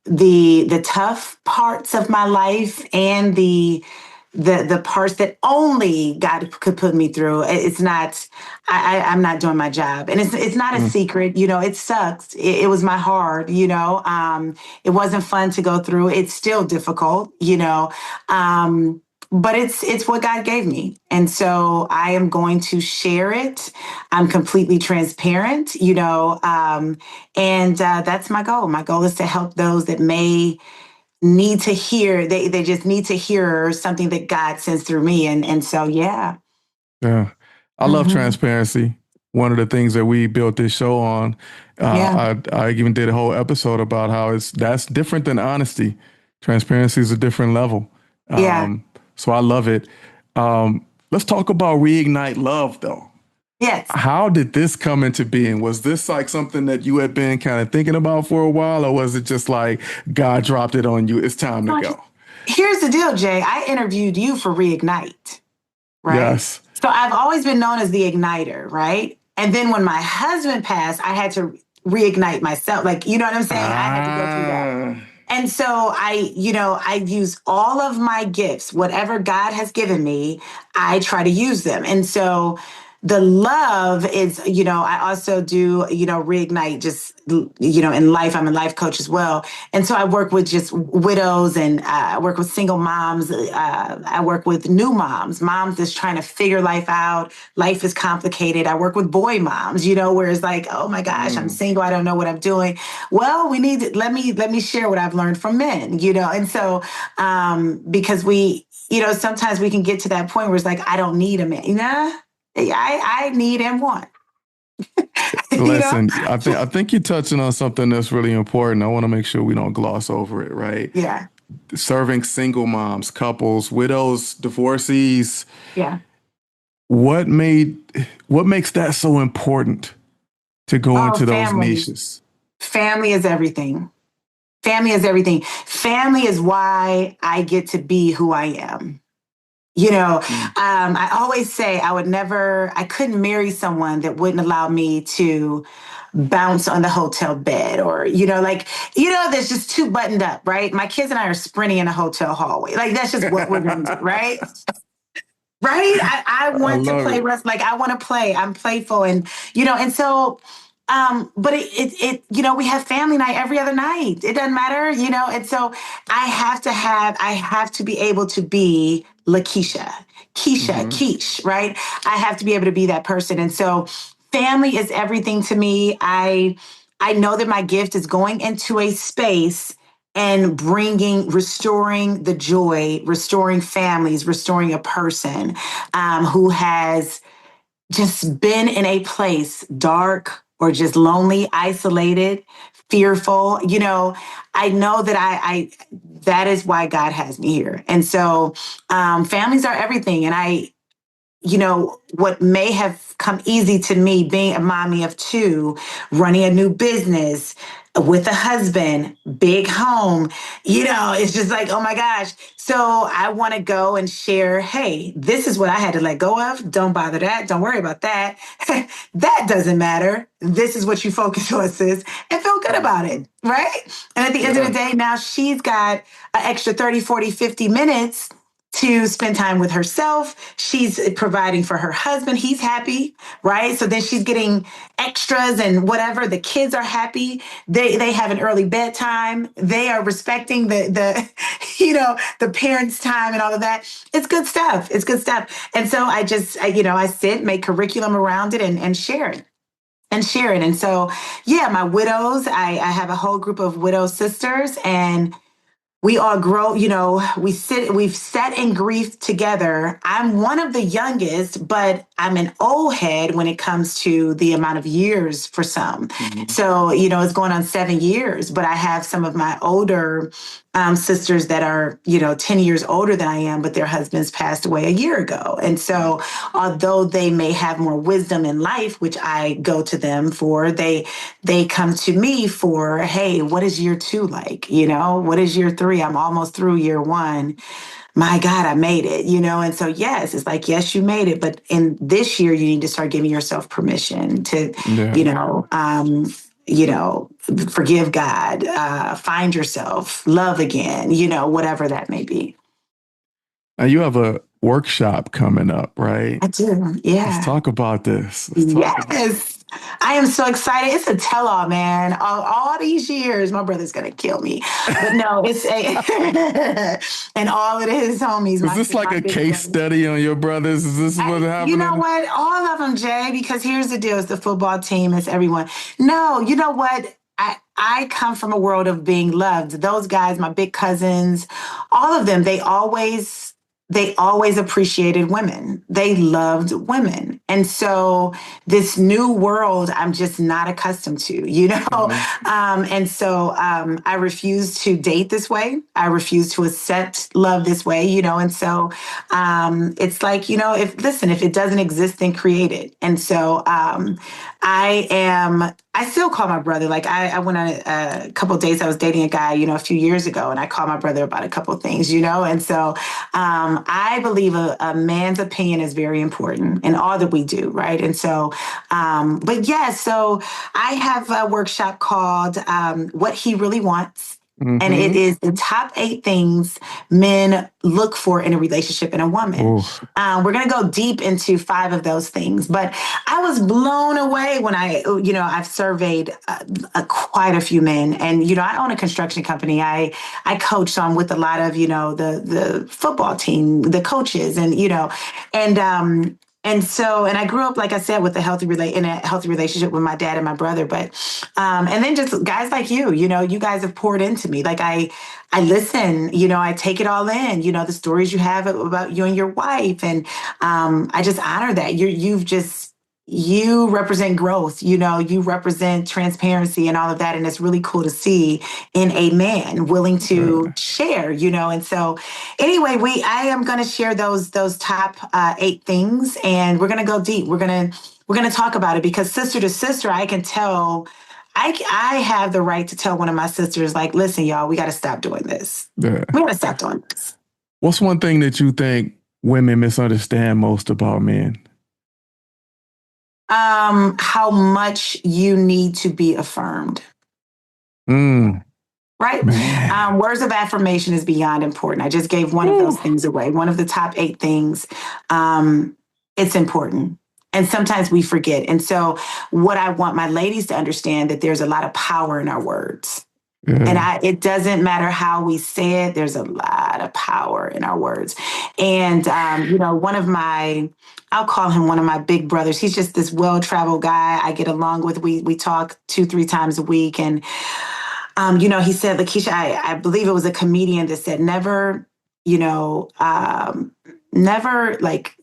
the tough parts of my life and the parts that only God could put me through, it's not. I'm not doing my job, and it's not a Mm. secret. It sucks. It was my hard. It wasn't fun to go through. It's still difficult. But it's what God gave me. And so I am going to share it. I'm completely transparent, and that's my goal. My goal is to help those that may need to hear, they just need to hear something that God sends through me. And so, yeah. Yeah. I love Mhm. transparency. One of the things that we built this show on, Yeah. I even did a whole episode about how that's different than honesty. Transparency is a different level. Yeah. So I love it. Let's talk about Reignite Love, though. Yes. How did this come into being? Was this like something that you had been kind of thinking about for a while, or was it just like God dropped it on you? It's time to go. Here's the deal, Jay. I interviewed you for Reignite, right? Yes. So I've always been known as the igniter, right? And then when my husband passed, I had to reignite myself. Like, you know what I'm saying? I had to go through that. Ah, And so I use all of my gifts, whatever God has given me, I try to use them. And so the love is, I also do, reignite just, in life. I'm a life coach as well. And so I work with just widows and I work with single moms. I work with new moms that's trying to figure life out. Life is complicated. I work with boy moms, where it's like, oh my gosh, I'm mm, single. I don't know what I'm doing. Well, let me share what I've learned from men, and so because sometimes we can get to that point where it's like, I don't need a man. Nah, I need and want, you know? listen, I think you're touching on something that's really important. I want to make sure we don't gloss over it, right? Yeah. Serving single moms, couples, widows, divorcees. Yeah. What made what makes that so important to go Oh, into those family. niches? Family is everything. Family is everything. Family is why I get to be who I am. Mm, I always say I couldn't marry someone that wouldn't allow me to bounce on the hotel bed, or, that's just too buttoned up, right? My kids and I are sprinting in a hotel hallway. Like, that's just what we're going to do, right? Right? I I want to love play it. wrestling. Like, I want to play. I'm playful. And so, but we have family night every other night. It doesn't matter, and so I have to be able to be Keisha, Mm-hmm. Keish, right? I have to be able to be that person. And so family is everything to me. I know that my gift is going into a space and restoring the joy, restoring families, restoring a person who has just been in a place dark or just lonely, isolated, fearful. I know that I that is why God has me here. And so families are everything. And what may have come easy to me, being a mommy of two, running a new business with a husband, big home, it's just like, oh my gosh. So I want to go and share, hey, this is what I had to let go of. Don't bother that. Don't worry about that. That doesn't matter. This is what you focus on, sis, and feel good about it. Right. And at the end of Yeah. the day, now she's got an extra 30, 40, 50 minutes to spend time with herself. She's providing for her husband. He's happy, right? So then she's getting extras and whatever. The kids are happy. They have an early bedtime. They are respecting the the parents' time and all of that. It's good stuff. It's good stuff. And so I sit, make curriculum around it, and share it. And share it. And so, yeah, my widows, I have a whole group of widow sisters, and we all grow, we've sat in grief together. I'm one of the youngest, but I'm an old head when it comes to the amount of years for some. Mm-hmm. So, it's going on 7 years, but I have some of my older sisters that are, 10 years older than I am, but their husbands passed away a year ago. And so, although they may have more wisdom in life, which I go to them for, they come to me for, hey, what is year 2 like? What is year 3? I'm almost through year 1. My God, I made it, And so, yes, it's like, yes, you made it. But in this year, you need to start giving yourself permission to, forgive God, find yourself, love again, whatever that may be. Now you have a workshop coming up, right? I do. Yeah. Let's talk about this. Yes. I am so excited. It's a tell-all, man. All these years, my brother's gonna kill me, but no, it's a and all of his homies. Is this like a case study on your brothers? Is this what's happening? You know what? All of them, Jay. Because here's the deal: it's the football team. It's everyone. No, you know what? I come from a world of being loved. Those guys, my big cousins, all of them, they always appreciated women. They loved women. And so this new world, I'm just not accustomed to, Mm-hmm. And so I refuse to date this way. I refuse to accept love this way, And so it's like, if it doesn't exist, then create it. And so I still call my brother. Like I went on a couple of dates. I was dating a guy, a few years ago, and I called my brother about a couple of things, And so I believe a man's opinion is very important in all that we do, right? And so, but yeah, so I have a workshop called What He Really Wants. Mm-hmm. And it is the top 8 things men look for in a relationship in a woman. We're going to go deep into 5 of those things. But I was blown away when I've surveyed quite a few men. And, I own a construction company. I coach, so I'm with a lot of, the football team, the coaches, and, and I grew up, like I said, with in a healthy relationship with my dad and my brother. But, and then just guys like you guys have poured into me. Like I listen, I take it all in, the stories you have about you and your wife. And, I just honor that you represent growth, you represent transparency and all of that. And it's really cool to see in a man willing to share, And so anyway, I am going to share those top 8 things, and we're going to go deep. We're going to talk about it, because sister to sister, I can tell, I have the right to tell one of my sisters, like, listen, y'all, we got to stop doing this. Yeah. We got to stop doing this. What's one thing that you think women misunderstand most about men? How much you need to be affirmed. Mm, Right? man. Words of affirmation is beyond important. I just gave one of those things away. One of the top 8 things. It's important. And sometimes we forget. And so what I want my ladies to understand that there's a lot of power in our words. And Yeah. it doesn't matter how we say it, there's a lot of power in our words. And, I'll call him one of my big brothers. He's just this well-traveled guy I get along with. We talk 2-3 times a week. And, he said, LaKisha, I believe it was a comedian that said, never, never like,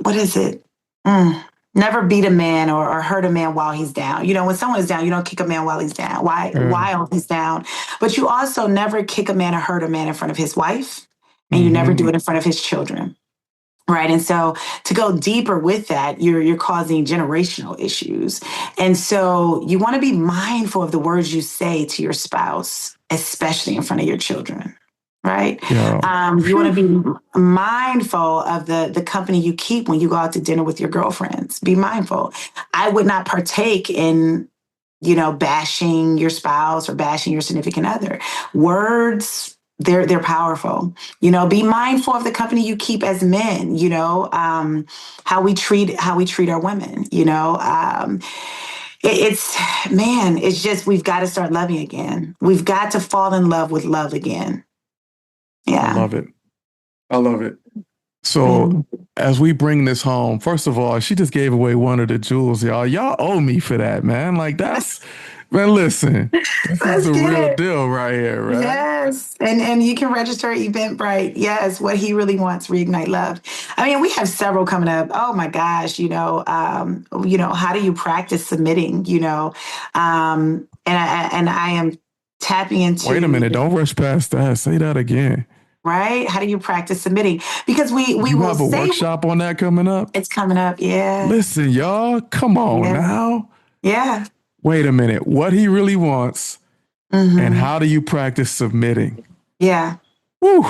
what is it? Never beat a man or hurt a man while he's down. When someone is down, you don't kick a man while he's down. While he's down. But you also never kick a man or hurt a man in front of his wife. And you never do it in front of his children. Right. And so to go deeper with that, you're causing generational issues. And so you want to be mindful of the words you say to your spouse, especially in front of your children. Right. Yeah. You want to be mindful of the company you keep when you go out to dinner with your girlfriends. Be mindful. I would not partake in, bashing your spouse or bashing your significant other. Words, they're powerful. Be mindful of the company you keep as men. How we treat our women. It's just we've got to start loving again. We've got to fall in love with love again. Yeah. I love it. I love it. So as we bring this home, first of all, she just gave away one of the jewels, y'all. Y'all owe me for that, man. Like man, listen, this is the real deal right here, right? Yes. And you can register Eventbrite. Yes. What he really wants, Reignite Love. I mean, we have several coming up. Oh my gosh. How do you practice submitting, and I am tapping into. Wait a minute. Don't rush past that. Say that again. Right? How do you practice submitting? Because we will have a workshop on that coming up. It's coming up. Yeah. Listen, y'all, come on now. Yeah. Wait a minute. What he really wants, and how do you practice submitting? Yeah. Woo.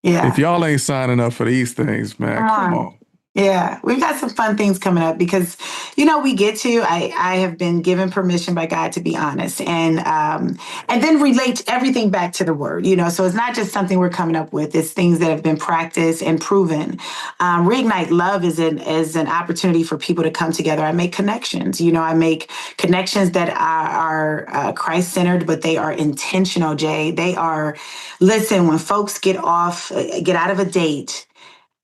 Yeah. If y'all ain't signing up for these things, man, come on. Yeah, we've got some fun things coming up because, I have been given permission by God to be honest and then relate everything back to the word, so it's not just something we're coming up with. It's things that have been practiced and proven. Reignite Love is an opportunity for people to come together. I make connections, I make connections that are Christ-centered, but they are intentional, Jay. Listen, when folks get out of a date,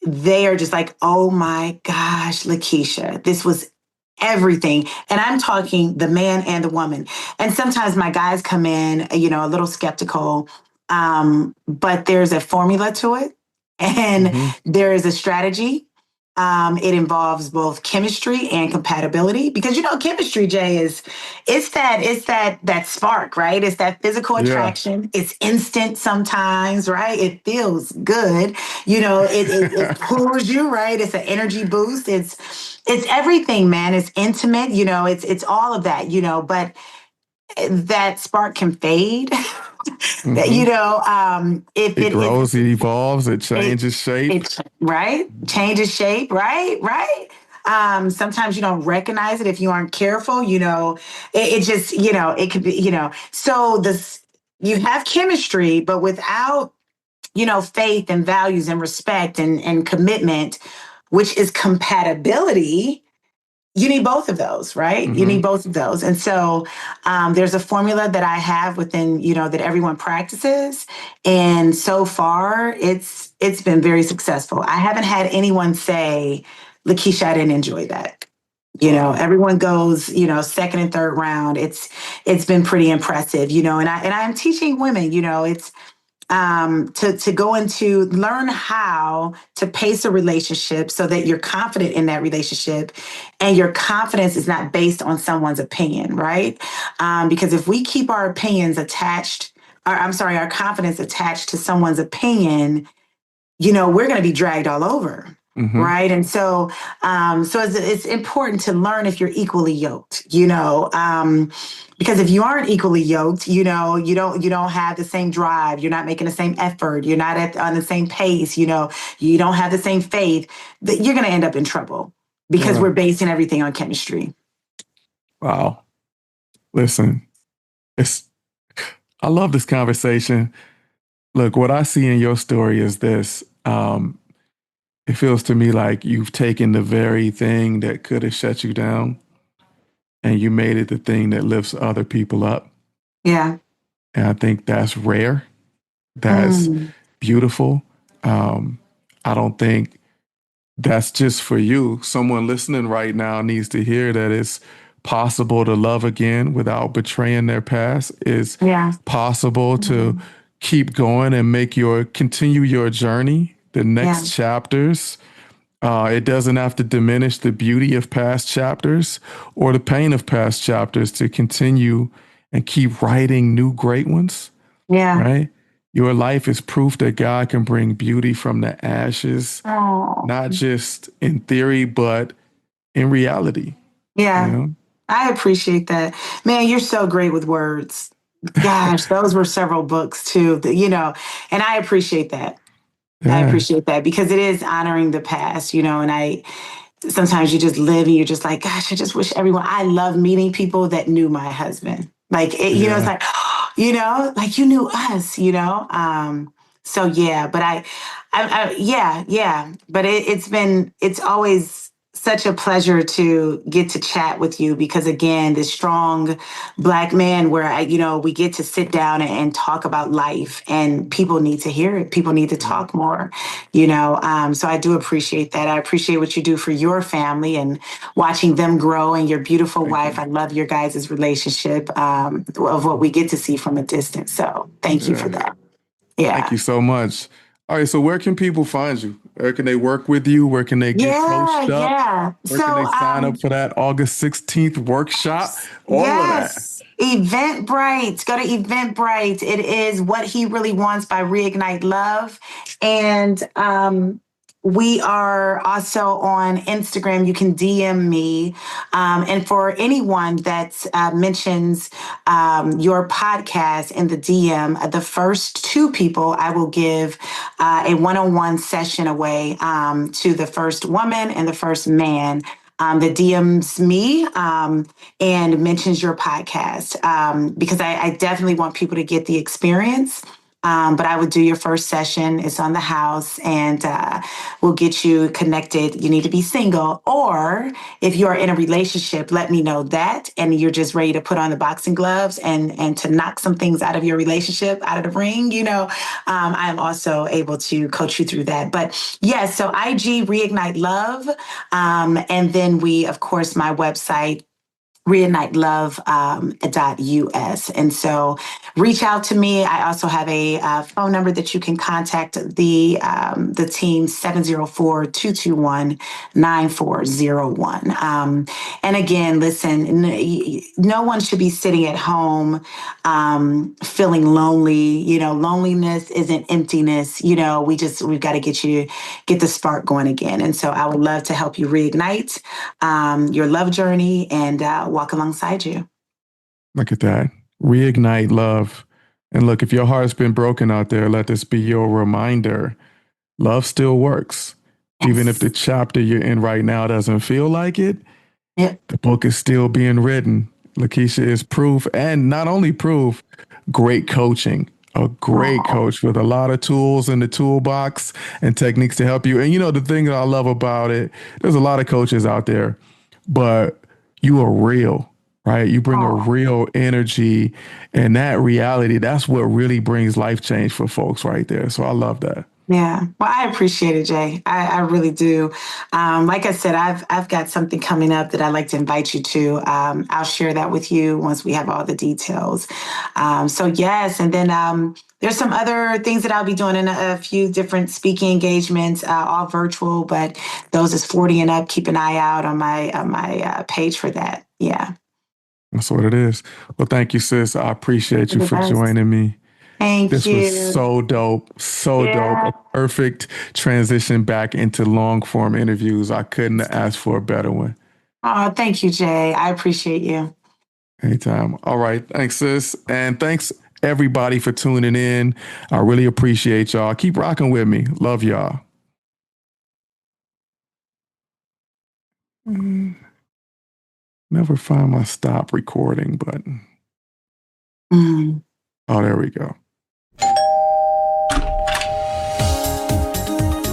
they are just like, oh my gosh, LaKisha, this was everything. And I'm talking the man and the woman. And sometimes my guys come in, a little skeptical, but there's a formula to it and there is a strategy. It involves both chemistry and compatibility because chemistry, Jay, it's that spark, right? It's that physical attraction. It's instant sometimes, right? It feels good. It pulls you, right? It's an energy boost. It's everything, man. It's intimate, it's all of that, but that spark can fade. If it grows, it evolves, it changes shape. Changes shape, right. Sometimes you don't recognize it if you aren't careful. It just, it could be, so you have chemistry, but without, faith and values and respect and commitment, which is compatibility. You need both of those, right? You need both of those. And so there's a formula that I have within, that everyone practices. And so far, it's been very successful. I haven't had anyone say, LaKisha, I didn't enjoy that. Everyone goes, second and third round. It's been pretty impressive, and I'm teaching women, it's to go into learn how to pace a relationship so that you're confident in that relationship and your confidence is not based on someone's opinion, right? Because if we keep our opinions our confidence attached to someone's opinion, we're going to be dragged all over. Right. And so it's important to learn if you're equally yoked, because if you aren't equally yoked, you don't have the same drive. You're not making the same effort. You're not on the same pace. You don't have the same faith that you're going to end up in trouble. because Yeah. we're basing everything on chemistry. Wow. Listen, I love this conversation. Look, what I see in your story is this. It feels to me like you've taken the very thing that could have shut you down and you made it the thing that lifts other people up. Yeah. And I think that's rare. That's Mm. beautiful. I don't think that's just for you. Someone listening right now needs to hear that it's possible to love again without betraying their past. It's Yeah. possible to keep going and continue your journey, the Yeah. next chapters. It doesn't have to diminish the beauty of past chapters or the pain of past chapters to continue and keep writing new great ones, Yeah. right? Your life is proof that God can bring beauty from the ashes, Oh. not just in theory, but in reality, you Yeah. know? I appreciate that. Man, you're so great with words. Gosh, those were several books too, and I appreciate that. I Yeah, appreciate that because it is honoring the past, and sometimes you just live and you're just like, gosh, I just wish I love meeting people that knew my husband. Like, it's yeah. like, like you knew us, so yeah, but yeah, but it's always such a pleasure to get to chat with you because again, this strong Black man where we get to sit down and talk about life and people need to hear it. People need to talk more, so I do appreciate that. I appreciate what you do for your family and watching them grow and your beautiful wife. I love your guys' relationship of what we get to see from a distance. So thank you for Yeah. that. Thank Yeah. you so much. All right, so where can people find you? Where can they work with you? Where can they get Yeah, coached up? yeah. Where can they So, sign up for that August 16th workshop? All of that. yes, Eventbrite. Go to Eventbrite. It is What He Really Wants by Reignite Love. And we are also on Instagram. You can DM me. And for anyone that mentions your podcast in the DM, the first two people, I will give a one-on-one session away to the first woman and the first man that DMs me and mentions your podcast because I definitely want people to get the experience. But I would do your first session. It's on the house and we'll get you connected. You need to be single. Or if you're in a relationship, let me know that. And you're just ready to put on the boxing gloves and to knock some things out of your relationship, out of the ring, I am also able to coach you through that. But yes, so IG Reignite Love. And then of course, my website, reignitelove.us. And so reach out to me. I also have a phone number that you can contact the team, 704-221-9401. And again, listen, no one should be sitting at home feeling lonely. Loneliness isn't emptiness. We've got to get the spark going again. And so I would love to help you reignite your love journey and walk alongside you. Look at that. Reignite love. And look, if your heart's been broken out there, let this be your reminder. Love still works. Yes. Even if the chapter you're in right now doesn't feel like it, Yep. the book is still being written. LaKisha is proof, and not only proof, great coaching. A great coach with a lot of tools in the toolbox and techniques to help you. And the thing that I love about it, there's a lot of coaches out there, but you are real, right? You bring a real energy, and that reality, that's what really brings life change for folks right there. So I love that. Yeah. Well, I appreciate it, Jay. I really do. Like I said, I've got something coming up that I'd like to invite you to. I'll share that with you once we have all the details. So yes, and then there's some other things that I'll be doing in a few different speaking engagements, all virtual, but those is 40 and up. Keep an eye out on my page for that. Yeah. That's what it is. Well, thank you, sis. I appreciate you for joining me. Thank This you. was so dope. So dope. A perfect transition back into long form interviews. I couldn't have asked for a better one. Oh, thank you, Jay. I appreciate you. Anytime. All right. Thanks, sis. And thanks everybody for tuning in. I really appreciate y'all. Keep rocking with me. Love y'all. Never find my stop recording button. Mm. Oh, there we go.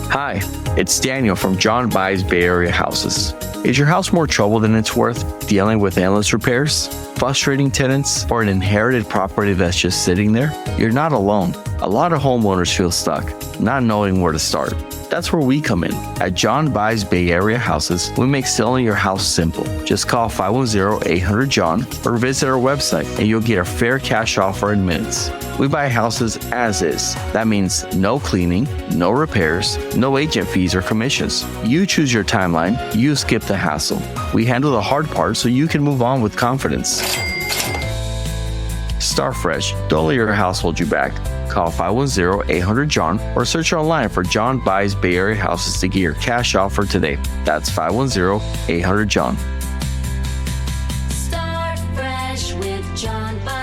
Hi, it's Daniel from John Buys Bay Area Houses. Is your house more trouble than it's worth? Dealing with endless repairs, frustrating tenants, or an inherited property that's just sitting there? You're not alone. A lot of homeowners feel stuck, not knowing where to start. That's where we come in. At John Buys Bay Area Houses, we make selling your house simple. Just call 510-800-JOHN or visit our website and you'll get a fair cash offer in minutes. We buy houses as is. That means no cleaning, no repairs, no agent fees or commissions. You choose your timeline, you skip the hassle. We handle the hard part so you can move on with confidence. Start fresh. Don't let your house hold you back. Call 510-800-JOHN or search online for John Buys Bay Area Houses to get your cash offer today. That's 510-800-JOHN. Start fresh with John Buys.